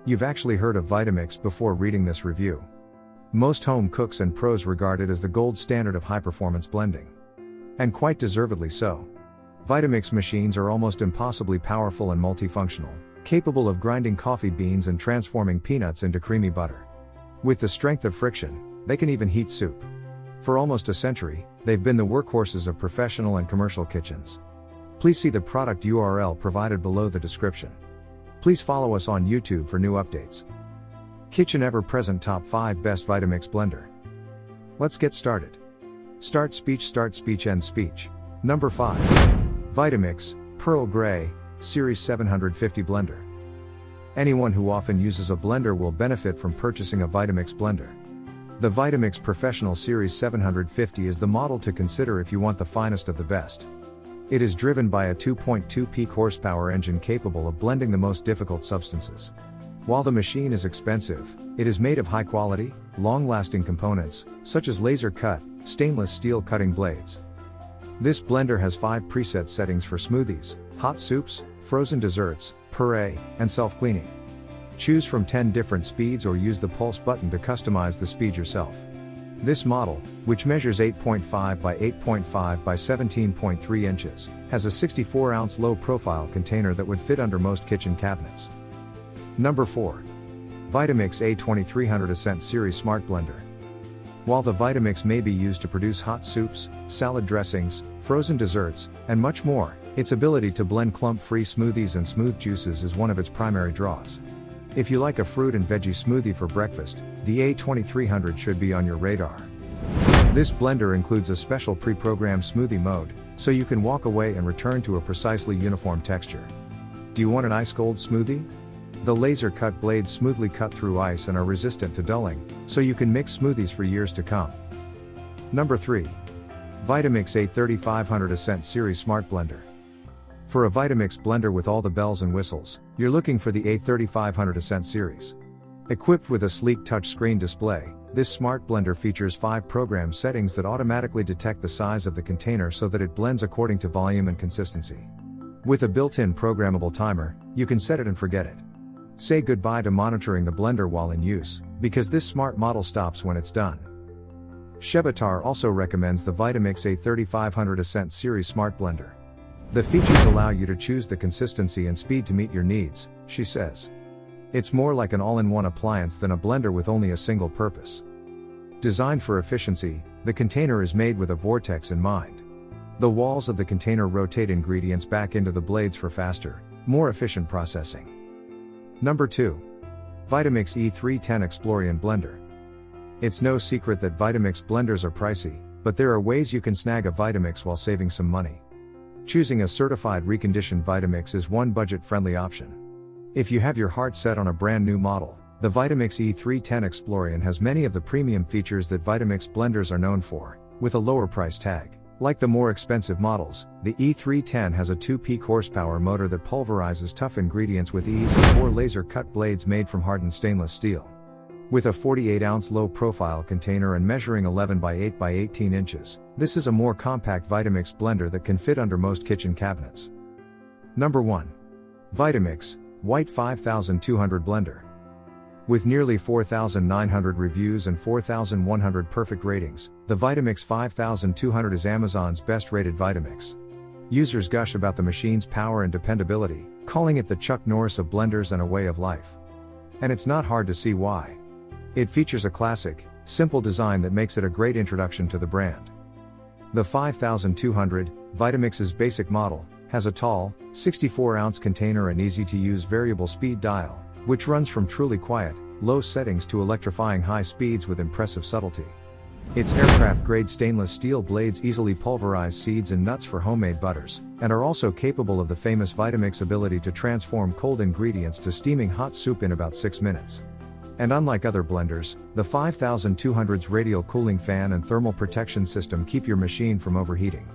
You've actually heard of Vitamix before reading this review. Most home cooks and pros regard it as the gold standard of high-performance blending. And quite deservedly so. Vitamix machines are almost impossibly powerful and multifunctional, capable of grinding coffee beans and transforming peanuts into creamy butter. With the strength of friction, they can even heat soup. For almost a century, they've been the workhorses of professional and commercial kitchens. Please see the product URL provided below the description. Please follow us on YouTube for new updates. Kitchen Ever-Present Top 5 Best Vitamix Blender. Let's get started. Start speech, end speech. Number 5. Vitamix, Pearl Grey, Series 750 Blender. Anyone who often uses a blender will benefit from purchasing a Vitamix blender. The Vitamix Professional Series 750 is the model to consider if you want the finest of the best. It is driven by a 2.2 peak horsepower engine capable of blending the most difficult substances. While the machine is expensive, it is made of high quality, long-lasting components, such as laser cut, stainless steel cutting blades. This blender has 5 preset settings for smoothies, hot soups, frozen desserts, puree, and self-cleaning. Choose from 10 different speeds or use the pulse button to customize the speed yourself. This model, which measures 8.5 by 8.5 by 17.3 inches, has a 64-ounce low-profile container that would fit under most kitchen cabinets. Number 4. Vitamix A2300 Ascent Series Smart Blender. While the Vitamix may be used to produce hot soups, salad dressings, frozen desserts, and much more, its ability to blend clump-free smoothies and smooth juices is one of its primary draws. If you like a fruit and veggie smoothie for breakfast, the A2300 should be on your radar. This blender includes a special pre-programmed smoothie mode, so you can walk away and return to a precisely uniform texture. Do you want an ice-cold smoothie? The laser-cut blades smoothly cut through ice and are resistant to dulling, so you can mix smoothies for years to come. Number 3. Vitamix A3500 Ascent Series Smart Blender. For a Vitamix blender with all the bells and whistles, you're looking for the A3500 Ascent series. Equipped with a sleek touchscreen display, this smart blender features 5 program settings that automatically detect the size of the container so that it blends according to volume and consistency. With a built-in programmable timer, you can set it and forget it. Say goodbye to monitoring the blender while in use, because this smart model stops when it's done. Shebatar also recommends the Vitamix A3500 Ascent Series Smart Blender. The features allow you to choose the consistency and speed to meet your needs, she says. It's more like an all-in-one appliance than a blender with only a single purpose. Designed for efficiency, the container is made with a vortex in mind. The walls of the container rotate ingredients back into the blades for faster, more efficient processing. Number 2. Vitamix E310 Explorian Blender. It's no secret that Vitamix blenders are pricey, but there are ways you can snag a Vitamix while saving some money. Choosing a certified reconditioned Vitamix is one budget-friendly option. If you have your heart set on a brand new model, the Vitamix E310 Explorian has many of the premium features that Vitamix blenders are known for, with a lower price tag. Like the more expensive models, the E310 has a 2-peak horsepower motor that pulverizes tough ingredients with ease and 4 laser-cut blades made from hardened stainless steel. With a 48-ounce low-profile container and measuring 11 by 8 by 18 inches, this is a more compact Vitamix blender that can fit under most kitchen cabinets. Number 1. Vitamix, White 5200 Blender. With nearly 4,900 reviews and 4,100 perfect ratings, the Vitamix 5200 is Amazon's best-rated Vitamix. Users gush about the machine's power and dependability, calling it the Chuck Norris of blenders and a way of life. And it's not hard to see why. It features a classic, simple design that makes it a great introduction to the brand. The 5200, Vitamix's basic model, has a tall, 64-ounce container and easy-to-use variable speed dial, which runs from truly quiet, low settings to electrifying high speeds with impressive subtlety. Its aircraft-grade stainless steel blades easily pulverize seeds and nuts for homemade butters, and are also capable of the famous Vitamix ability to transform cold ingredients to steaming hot soup in about 6 minutes. And unlike other blenders, the 5200's radial cooling fan and thermal protection system keep your machine from overheating.